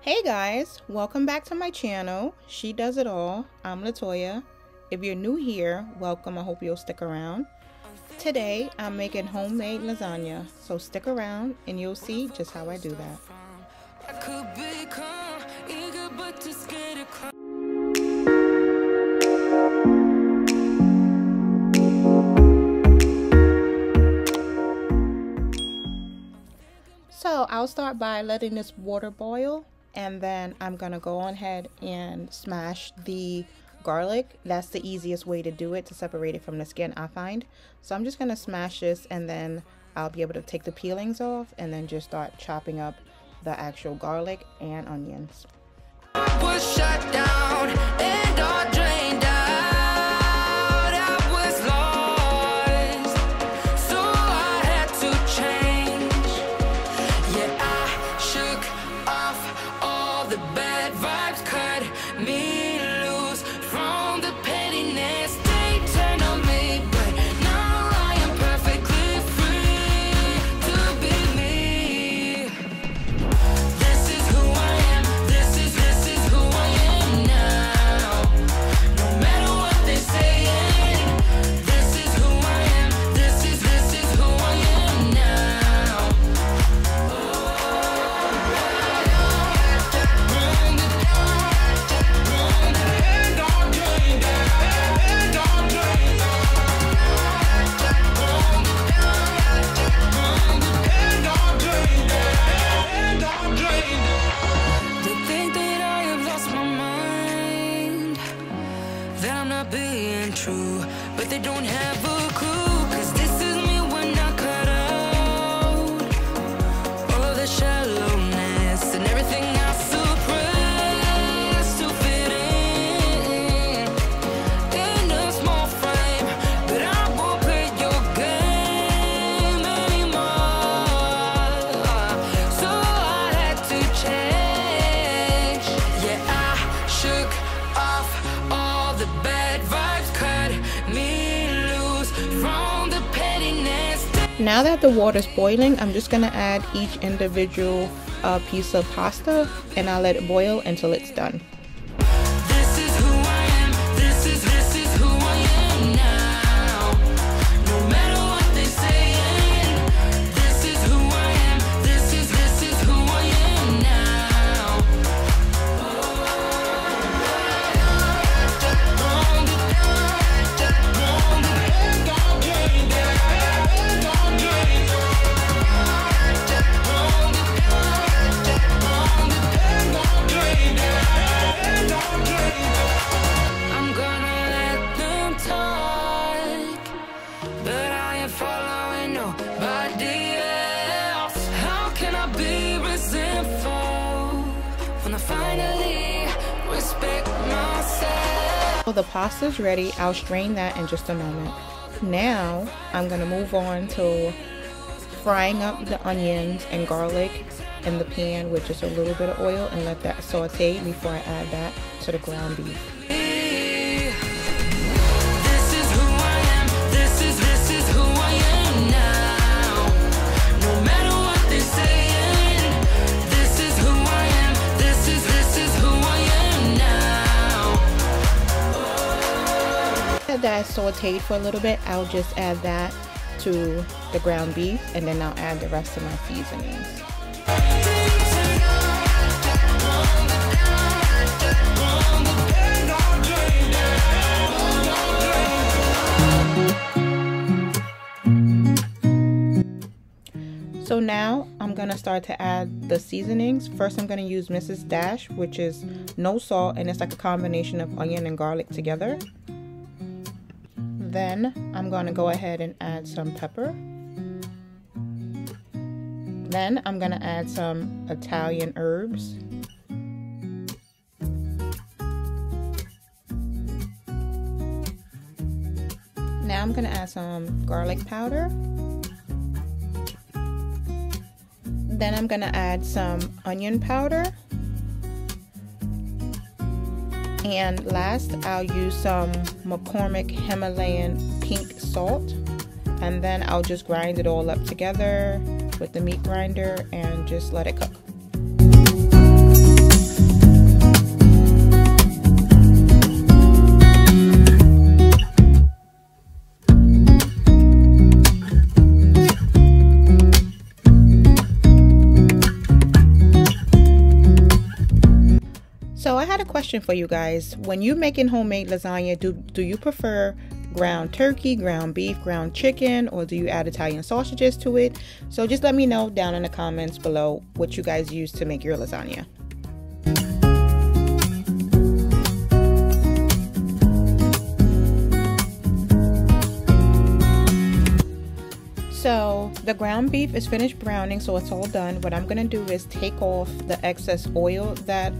Hey guys, welcome back to my channel. She Does It All. I'm Latoya. If you're new here, welcome. I hope you'll stick around. Today I'm making homemade lasagna, so stick around and you'll see just how I do that. So I'll start by letting this water boil, and then I'm gonna go on ahead and smash the garlic. That's the easiest way to do it, to separate it from the skin, I find. So I'm just gonna smash this, and then I'll be able to take the peelings off and then just start chopping up the actual garlic and onions. Was shut down and all drained out. I was lost, so I had to change. Yeah, I shook off all the bad vibes, cut me loose from the pettiness they turned on me. But now I am perfectly free to be me. This is who I am. This is who I am now. No matter what they're saying, this is who I am. This is who I am now. They think that I have lost my mind, that I'm not being true, but they don't have a clue, 'cause this is me when I cut out all of the shallowness and everything I suppress to fit in a small frame. But I won't play your game anymore, so I had to change. Yeah, I shook off all the bad vibes, cut me loose from the pettiness. Now that the water's boiling, I'm just gonna add each individual piece of pasta, and I'll let it boil until it's done. This is who I am. This is who I am now. No matter what they're saying, this is who I am. This is who I am now. I'm gonna let them talk, but I ain't following nobody else. How can I be resentful when I finally respect myself? So the pasta's ready. I'll strain that in just a moment. Now I'm gonna move on to frying up the onions and garlic in the pan with just a little bit of oil, and let that saute before I add that to the ground beef. This is who I am. This is who I am now. No matter what they're saying, this is who I am. This is who I am now. After that sauteed for a little bit, I'll just add that to the ground beef, and then I'll add the rest of my seasonings. So now I'm gonna start to add the seasonings. First I'm gonna use Mrs. Dash, which is no salt, and it's like a combination of onion and garlic together. Then I'm gonna go ahead and add some pepper. Then I'm gonna add some Italian herbs. Now I'm gonna add some garlic powder. Then I'm gonna add some onion powder. And last, I'll use some McCormick Himalayan pink salt. And then I'll just grind it all up together with the meat grinder and just let it cook. had a question for you guys. When you're making homemade lasagna, do you prefer ground turkey, ground beef, ground chicken, or do you add Italian sausages to it? So just let me know down in the comments below what you guys use to make your lasagna. So the ground beef is finished browning, so it's all done. What I'm gonna do is take off the excess oil that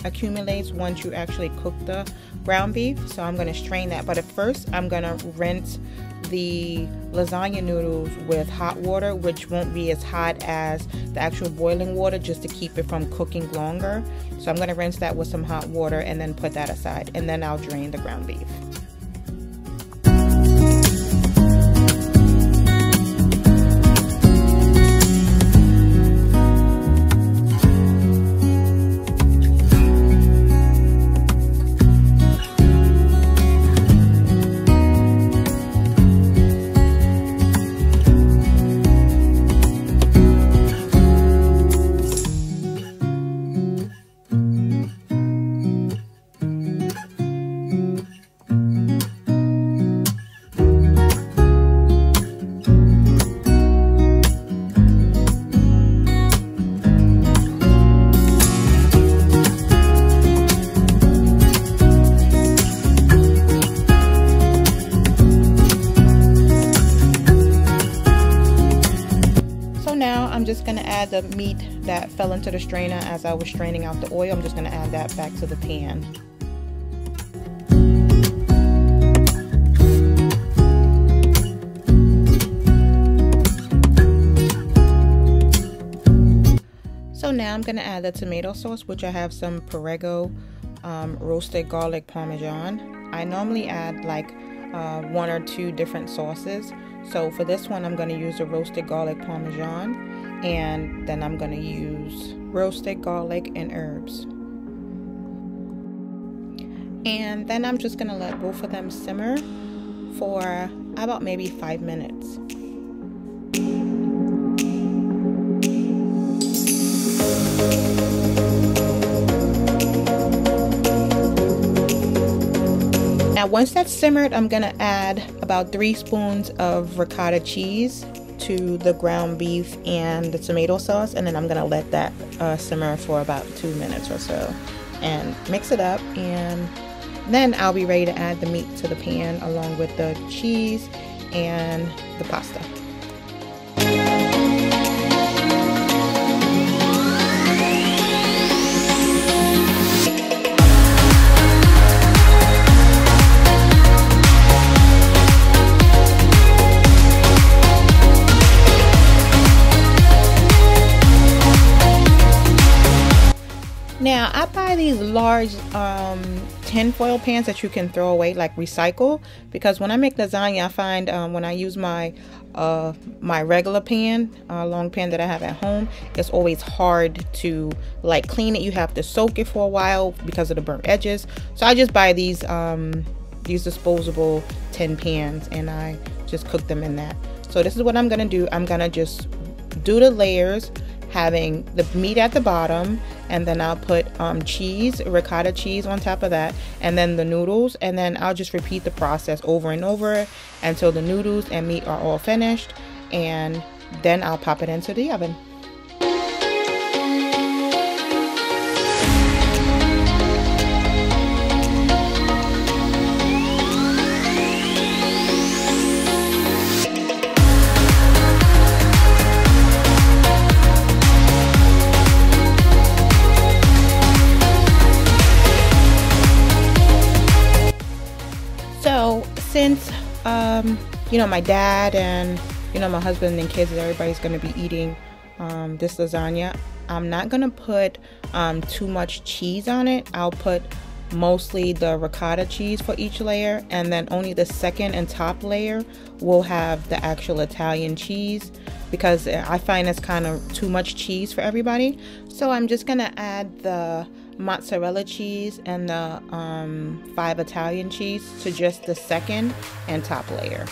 accumulates once you actually cook the ground beef. So I'm gonna strain that, but at first I'm gonna rinse the lasagna noodles with hot water, which won't be as hot as the actual boiling water, just to keep it from cooking longer. So I'm gonna rinse that with some hot water and then put that aside, and then I'll drain the ground beef. I'm just going to add the meat that fell into the strainer as I was straining out the oil. I'm just going to add that back to the pan. So now I'm going to add the tomato sauce, which I have some Prego roasted garlic parmesan. I normally add like 1 or 2 different sauces. So for this one, I'm going to use the roasted garlic parmesan, and then I'm going to use roasted garlic and herbs. And then I'm just going to let both of them simmer for about maybe 5 minutes. Now once that's simmered, I'm gonna add about 3 spoons of ricotta cheese to the ground beef and the tomato sauce, and then I'm gonna let that simmer for about 2 minutes or so and mix it up, and then I'll be ready to add the meat to the pan along with the cheese and the pasta. Now I buy these large tin foil pans that you can throw away, like recycle, because when I make lasagna, I find when I use my my regular pan, long pan that I have at home, it's always hard to like clean it. You have to soak it for a while because of the burnt edges. So I just buy these disposable tin pans, and I just cook them in that. So this is what I'm gonna do. I'm gonna just do the layers, having the meat at the bottom, and then I'll put cheese, ricotta cheese on top of that, and then the noodles, and then I'll just repeat the process over and over until the noodles and meat are all finished, and then I'll pop it into the oven. Since you know, my dad and my husband and kids and everybody's gonna be eating this lasagna, I'm not gonna put too much cheese on it. I'll put mostly the ricotta cheese for each layer, and then only the second and top layer will have the actual Italian cheese, because I find it's kind of too much cheese for everybody. So I'm just gonna add the mozzarella cheese and the 5 Italian cheese to just the second and top layer.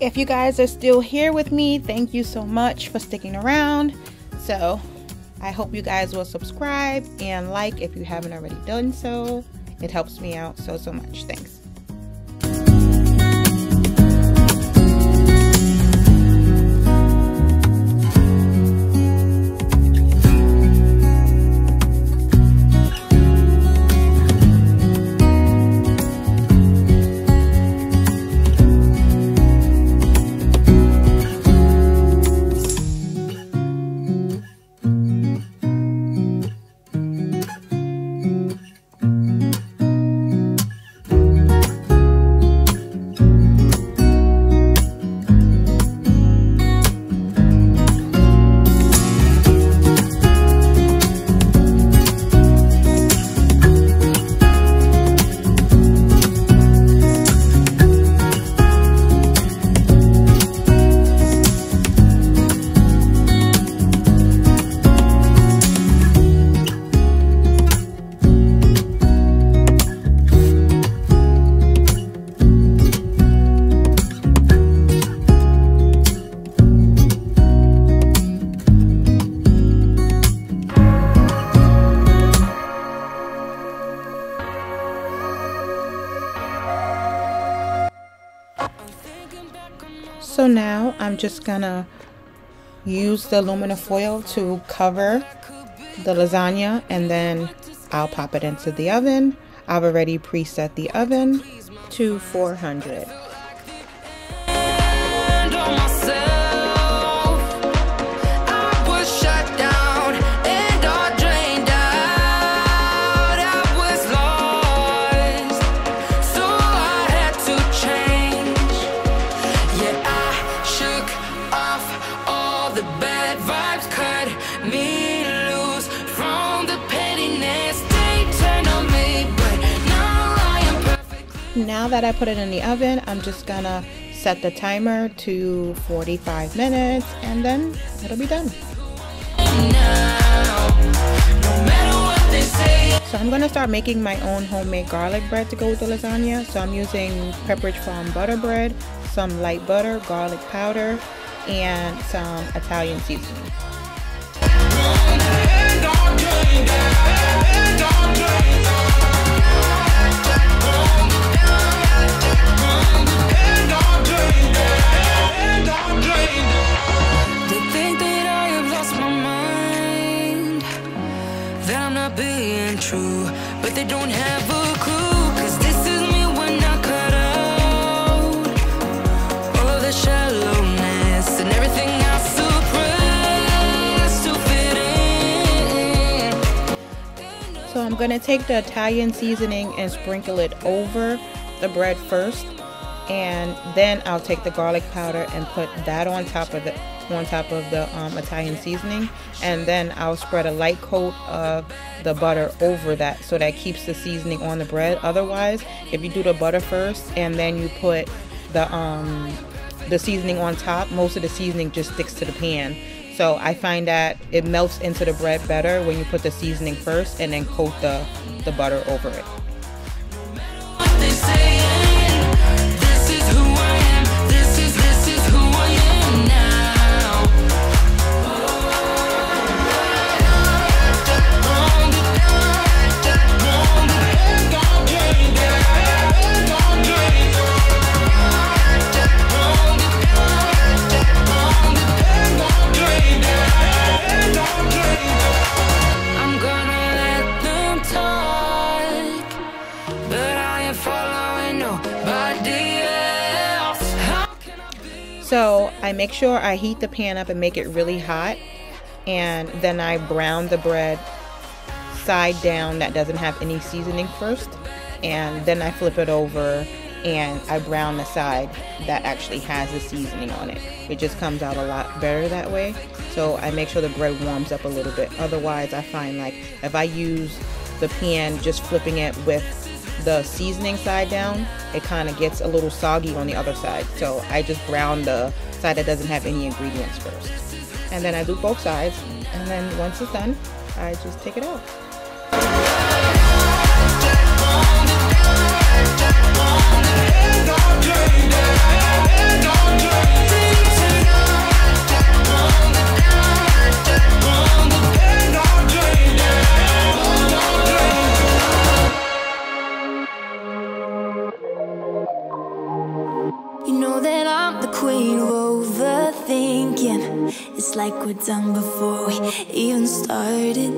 If you guys are still here with me, thank you so much for sticking around. So I hope you guys will subscribe and like if you haven't already done so. It helps me out so much. Thanks. So now I'm just gonna use the aluminum foil to cover the lasagna, and then I'll pop it into the oven. I've already preset the oven to 400. Now that I put it in the oven, I'm just gonna set the timer to 45 minutes and then it'll be done. So I'm gonna start making my own homemade garlic bread to go with the lasagna. So I'm using Pepperidge Farm butter bread, some light butter, garlic powder, and some Italian seasoning. True, but they don't have a clue, 'cause this is me when I cut out all the shallowness and everything I suppress to fit in. So I'm gonna take the Italian seasoning and sprinkle it over the bread first, and then I'll take the garlic powder and put that on top of the Italian seasoning, and then I'll spread a light coat of the butter over that so that keeps the seasoning on the bread. Otherwise, if you do the butter first and then you put the seasoning on top, most of the seasoning just sticks to the pan. So I find that it melts into the bread better when you put the seasoning first and then coat the butter over it. So I make sure I heat the pan up and make it really hot, and then I brown the bread side down that doesn't have any seasoning first, and then I flip it over and I brown the side that actually has the seasoning on it. It just comes out a lot better that way. So I make sure the bread warms up a little bit. Otherwise, I find like if I use the pan just flipping it with the seasoning side down, it kind of gets a little soggy on the other side. So I just brown the side that doesn't have any ingredients first, and then I do both sides, and then once it's done, I just take it out. Don't queen of overthinking. It's like we're done before we even started.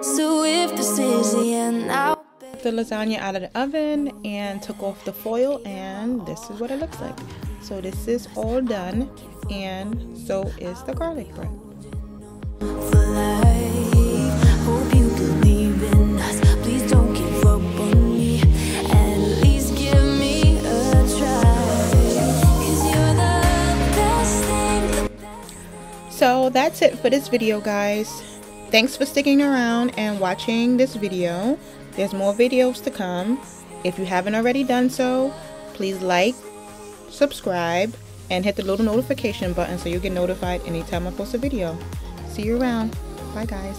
So if this is the end, I'll the lasagna out of the oven and took off the foil, and this is what it looks like. So this is all done, and so is the garlic bread. for life. Hope you believe in us. Please don't give up on me. At least give me a try. 'Cause you're the best thing. So that's it for this video, guys. Thanks for sticking around and watching this video. There's more videos to come. If you haven't already done so, please like, subscribe, and hit the little notification button so you get notified anytime I post a video. See you around. Bye, guys.